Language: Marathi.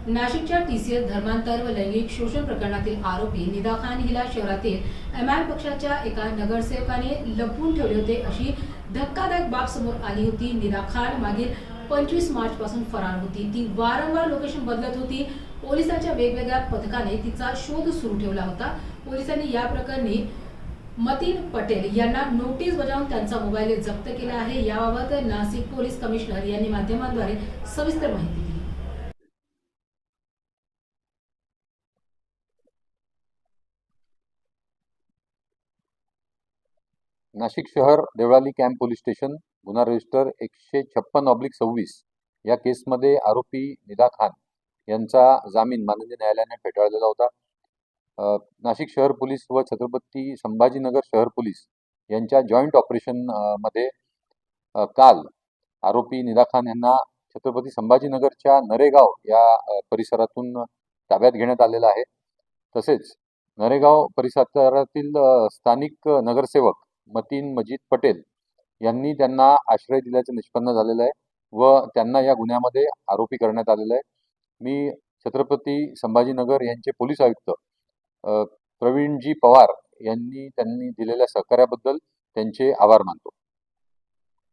नाशिकच्या टीसीएस धर्मांतर व लैंगिक शोषण प्रकरणातील आरोपी निदा खान हिला शहरातील एमआय पक्षाच्या एका नगरसेवकाने लपवून ठेवले होते अशी धक्कादायक बाब समोर आली होती। निदा खान मागील 25 मार्च पासून फरार होती। ती वारंवार लोकेशन बदलत होती। पोलिसांच्या वेगवेगळ्या पथकाने तिचा शोध सुरू ठेवला होता। पोलिसांनी या प्रकरणी मतीन पटेल यांना नोटीस बजावून त्यांचा मोबाईल जप्त केला आहे। याबाबत नाशिक पोलीस कमिशनर यांनी माध्यमांद्वारे सविस्तर माहिती दिली। नाशिक शहर देवळाली कॅम्प पोलीस स्टेशन गुन्हा रजिस्टर 156/26 या केसमध्ये आरोपी निदा खान यांचा जामीन माननीय न्यायालयाने फेटाळलेला होता। नाशिक शहर पोलीस व छत्रपती संभाजीनगर शहर पोलीस यांच्या जॉईंट ऑपरेशन मध्ये काल आरोपी निदा खान यांना छत्रपती संभाजीनगरच्या नरेगाव या परिसरातून ताब्यात घेण्यात आलेला आहे। तसेच नरेगाव परिसरातील स्थानिक नगरसेवक मतीन मजीद पटेल यांनी त्यांना आश्रय दिल्याचे निष्पन्न झालेलं आहे व त्यांना या गुन्ह्यामध्ये आरोपी करण्यात आलेला आहे। मी छत्रपती संभाजीनगर यांचे पोलीस आयुक्त प्रवीणजी पवार यांनी दिलेल्या सहकार्याबद्दल त्यांचे आभार मानतो।